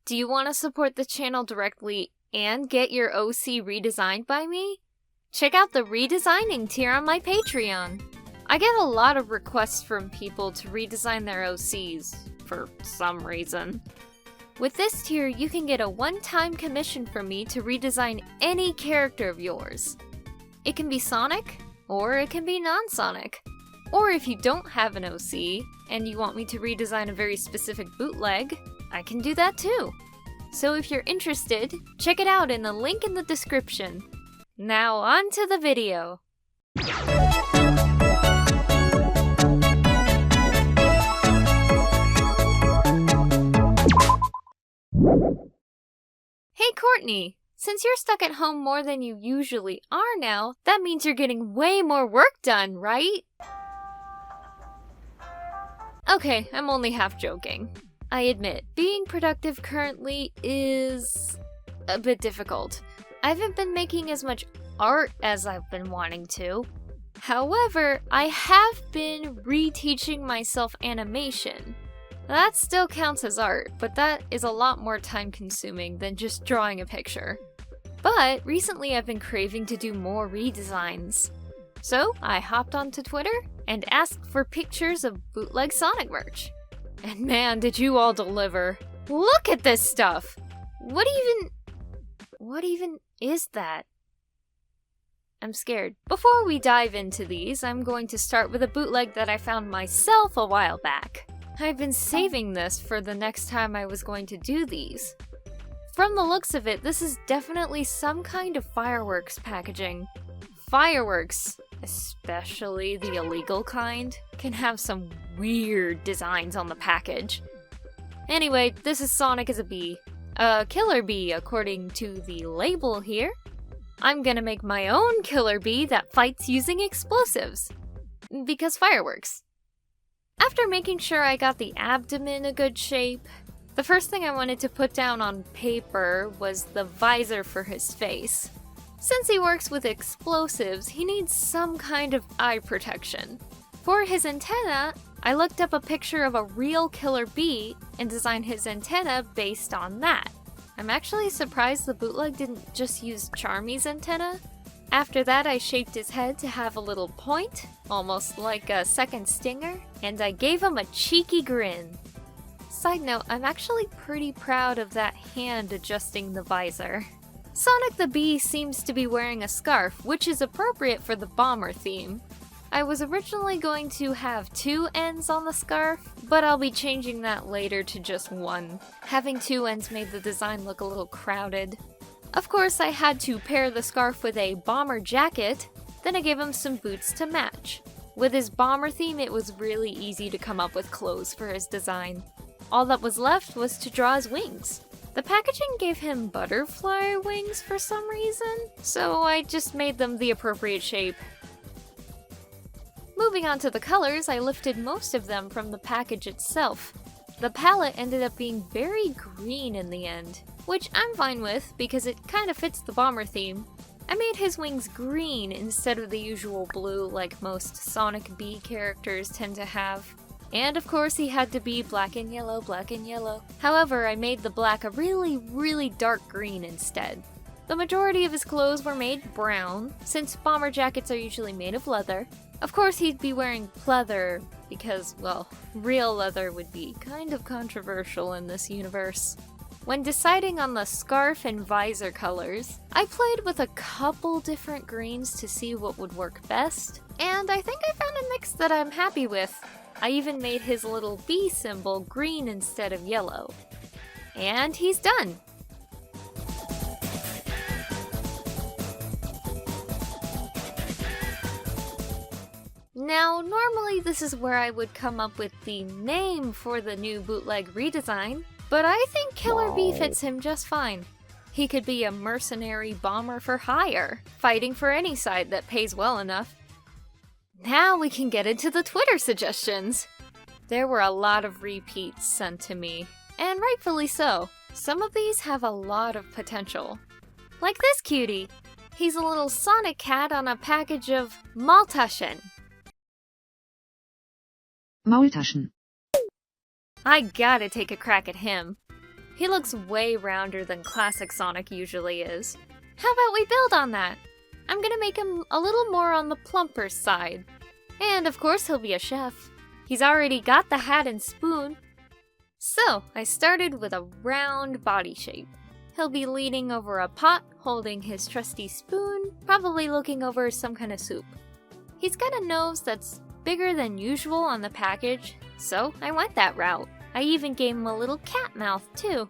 Do you want to support the channel directly and get your OC redesigned by me? Check out the Redesigning tier on my Patreon. I get a lot of requests from people to redesign their OCs, for some reason. With this tier, you can get a one-time commission from me to redesign any character of yours. It can be Sonic, or it can be non-Sonic. Or if you don't have an OC, and you want me to redesign a very specific bootleg, I can do that too. So if you're interested, check it out in the link in the description. Now on to the video. Hey Courtney, since you're stuck at home more than you usually are now, that means you're getting way more work done, right? Okay, I'm only half joking. I admit, being productive currently is a bit difficult. I haven't been making as much art as I've been wanting to. However, I have been reteaching myself animation. That still counts as art, but that is a lot more time consuming than just drawing a picture. But recently I've been craving to do more redesigns. So I hopped onto Twitter and asked for pictures of bootleg Sonic merch. And man, did you all deliver. Look at this stuff! What even is that? I'm scared. Before we dive into these, I'm going to start with a bootleg that I found myself a while back. I've been saving this for the next time I was going to do these. From the looks of it, this is definitely some kind of fireworks packaging. Fireworks, especially the illegal kind, can have some weird designs on the package. Anyway, this is Sonic as a bee. A killer bee, according to the label here. I'm gonna make my own killer bee that fights using explosives. Because fireworks. After making sure I got the abdomen a good shape, the first thing I wanted to put down on paper was the visor for his face. Since he works with explosives, he needs some kind of eye protection. For his antenna, I looked up a picture of a real killer bee and designed his antenna based on that. I'm actually surprised the bootleg didn't just use Charmy's antenna. After that, I shaped his head to have a little point, almost like a second stinger, and I gave him a cheeky grin. Side note, I'm actually pretty proud of that hand adjusting the visor. Sonic the Bee seems to be wearing a scarf, which is appropriate for the bomber theme. I was originally going to have 2 ends on the scarf, but I'll be changing that later to just 1. Having 2 ends made the design look a little crowded. Of course, I had to pair the scarf with a bomber jacket, then I gave him some boots to match. With his bomber theme, it was really easy to come up with clothes for his design. All that was left was to draw his wings. The packaging gave him butterfly wings for some reason, so I just made them the appropriate shape. Moving on to the colors, I lifted most of them from the package itself. The palette ended up being very green in the end, which I'm fine with because it kind of fits the bomber theme. I made his wings green instead of the usual blue like most Sonic Bee characters tend to have. And of course he had to be black and yellow, black and yellow. However, I made the black a really dark green instead. The majority of his clothes were made brown, since bomber jackets are usually made of leather. Of course he'd be wearing pleather, because, well, real leather would be kind of controversial in this universe. When deciding on the scarf and visor colors, I played with a couple different greens to see what would work best, and I think I found a mix that I'm happy with. I even made his little bee symbol green instead of yellow. And he's done! Now, normally this is where I would come up with the name for the new bootleg redesign, but I think Killer Bee fits him just fine. He could be a mercenary bomber for hire, fighting for any side that pays well enough. Now we can get into the Twitter suggestions! There were a lot of repeats sent to me, and rightfully so. Some of these have a lot of potential. Like this cutie! He's a little Sonic cat on a package of Maultaschen. Maultaschen. I gotta take a crack at him. He looks way rounder than classic Sonic usually is. How about we build on that? I'm gonna make him a little more on the plumper side. And of course he'll be a chef. He's already got the hat and spoon. So, I started with a round body shape. He'll be leaning over a pot, holding his trusty spoon, probably looking over some kind of soup. He's got a nose that's bigger than usual on the package, so I went that route. I even gave him a little cat mouth too.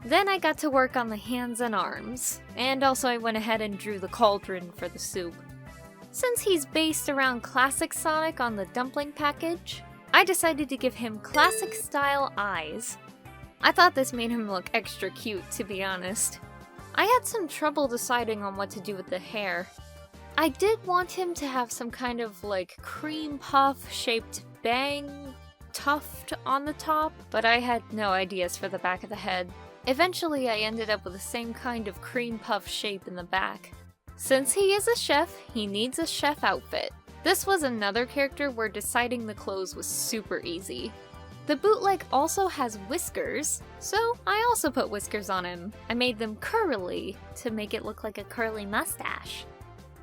Then I got to work on the hands and arms, and also I went ahead and drew the cauldron for the soup. Since he's based around classic Sonic on the dumpling package, I decided to give him classic style eyes. I thought this made him look extra cute, to be honest. I had some trouble deciding on what to do with the hair. I did want him to have some kind of like cream puff shaped bang tuft on the top, but I had no ideas for the back of the head. Eventually I ended up with the same kind of cream puff shape in the back. Since he is a chef, he needs a chef outfit. This was another character where deciding the clothes was super easy. The bootleg also has whiskers, so I also put whiskers on him. I made them curly to make it look like a curly mustache.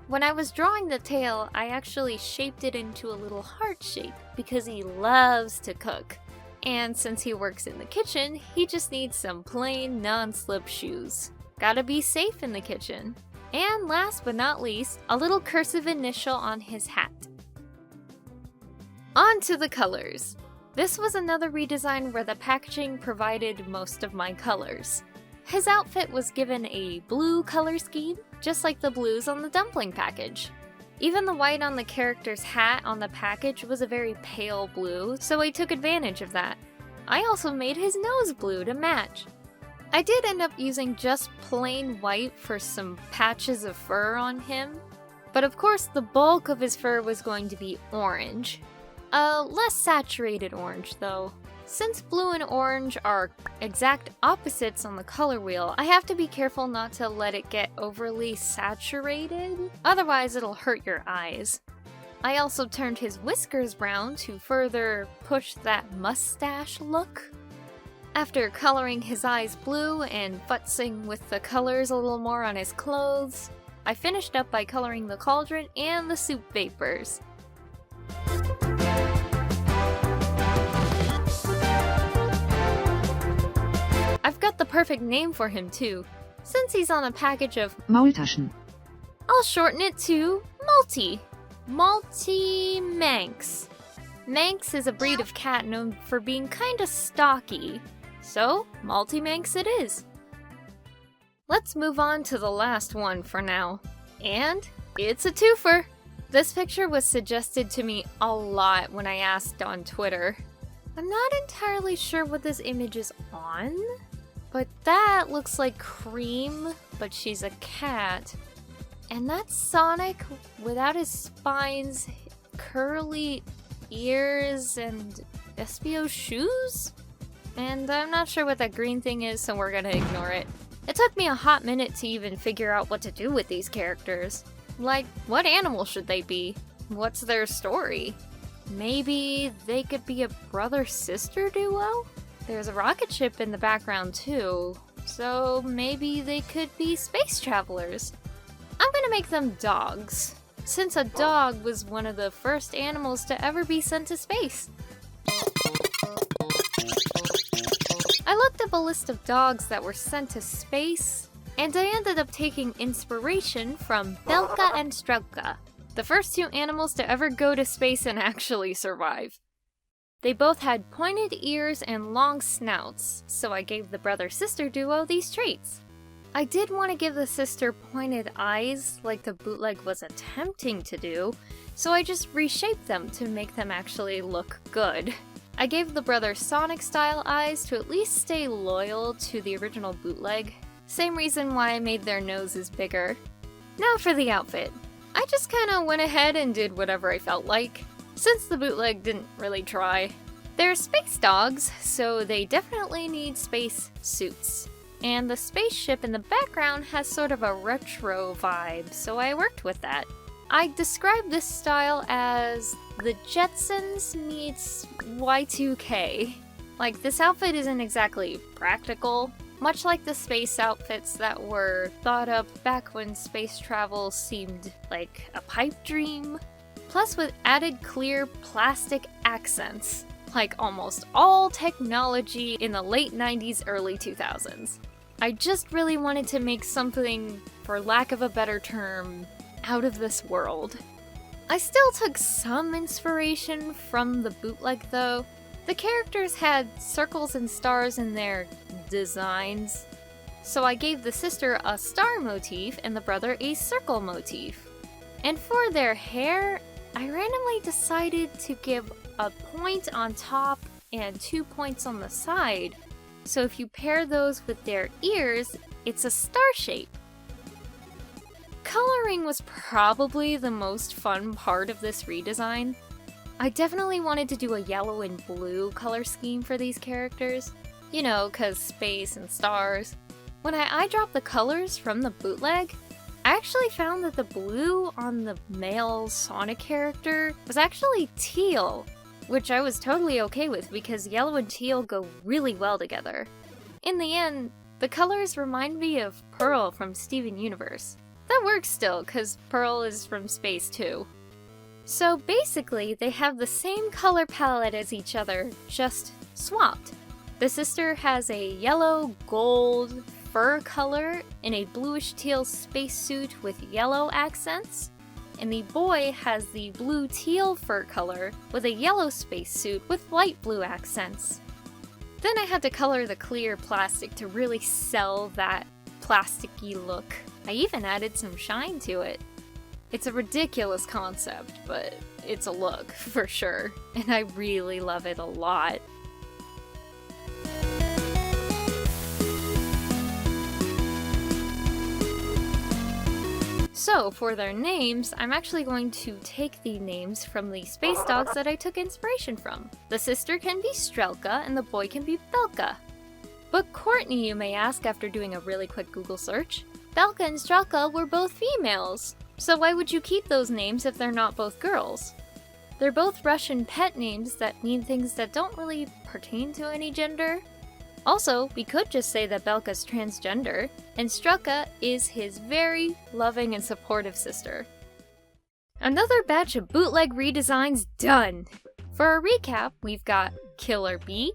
When I was drawing the tail, I actually shaped it into a little heart shape because he loves to cook. And since he works in the kitchen, he just needs some plain non-slip shoes. Gotta be safe in the kitchen. And last but not least, a little cursive initial on his hat. On to the colors. This was another redesign where the packaging provided most of my colors. His outfit was given a blue color scheme, just like the blues on the dumpling package. Even the white on the character's hat on the package was a very pale blue, so I took advantage of that. I also made his nose blue to match. I did end up using just plain white for some patches of fur on him, but of course the bulk of his fur was going to be orange. A less saturated orange though. Since blue and orange are exact opposites on the color wheel, I have to be careful not to let it get overly saturated, otherwise it'll hurt your eyes. I also turned his whiskers brown to further push that mustache look. After coloring his eyes blue and futzing with the colors a little more on his clothes, I finished up by coloring the cauldron and the soup vapors. I've got the perfect name for him too, since he's on a package of Maultaschen. I'll shorten it to Multi. Manx. Manx is a breed of cat known for being kinda stocky, so Multi-Manx it is. Let's move on to the last one for now. And it's a twofer! This picture was suggested to me a lot when I asked on Twitter. I'm not entirely sure what this image is on, but that looks like Cream, but she's a cat. And that's Sonic without his spines, curly ears, and Espio shoes? And I'm not sure what that green thing is, so we're gonna ignore it. It took me a hot minute to even figure out what to do with these characters. Like, what animal should they be? What's their story? Maybe they could be a brother-sister duo? There's a rocket ship in the background too, so maybe they could be space travelers. I'm gonna make them dogs, since a dog was one of the first animals to ever be sent to space. I looked up a list of dogs that were sent to space, and I ended up taking inspiration from Belka and Strelka, the first two animals to ever go to space and actually survive. They both had pointed ears and long snouts, so I gave the brother-sister duo these traits. I did want to give the sister pointed eyes like the bootleg was attempting to do, so I just reshaped them to make them actually look good. I gave the brother Sonic-style eyes to at least stay loyal to the original bootleg. Same reason why I made their noses bigger. Now for the outfit. I just kinda went ahead and did whatever I felt like, since the bootleg didn't really try. They're space dogs, so they definitely need space suits. And the spaceship in the background has sort of a retro vibe, so I worked with that. I described this style as the Jetsons meets Y2K. Like, this outfit isn't exactly practical, much like the space outfits that were thought up back when space travel seemed like a pipe dream, plus with added clear plastic accents, like almost all technology in the late 90s, early 2000s. I just really wanted to make something, for lack of a better term, out of this world. I still took some inspiration from the bootleg though. The characters had circles and stars in their designs, so I gave the sister a star motif and the brother a circle motif. And for their hair, I randomly decided to give a point on top and 2 points on the side, so if you pair those with their ears, it's a star shape. Coloring was probably the most fun part of this redesign. I definitely wanted to do a yellow and blue color scheme for these characters. You know, cause space and stars. When I eyedropped the colors from the bootleg, I actually found that the blue on the male Sonic character was actually teal, which I was totally okay with because yellow and teal go really well together. In the end, the colors remind me of Pearl from Steven Universe. That works still, cause Pearl is from space too. So basically, they have the same color palette as each other, just swapped. The sister has a yellow gold fur color in a bluish teal spacesuit with yellow accents, and the boy has the blue teal fur color with a yellow spacesuit with light blue accents. Then I had to color the clear plastic to really sell that plasticky look. I even added some shine to it. It's a ridiculous concept, but it's a look, for sure, and I really love it a lot. So, for their names, I'm actually going to take the names from the space dogs that I took inspiration from. The sister can be Strelka, and the boy can be Belka. But Courtney, you may ask after doing a really quick Google search. Belka and Strelka were both females. So why would you keep those names if they're not both girls? They're both Russian pet names that mean things that don't really pertain to any gender. Also, we could just say that Belka's transgender, and Strelka is his very loving and supportive sister. Another batch of bootleg redesigns done! For a recap, we've got Killer Bee,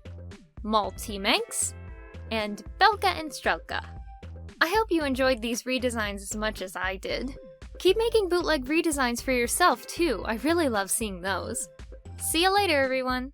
Multi-Manx, and Belka and Strelka. I hope you enjoyed these redesigns as much as I did. Keep making bootleg redesigns for yourself too, I really love seeing those. See you later, everyone!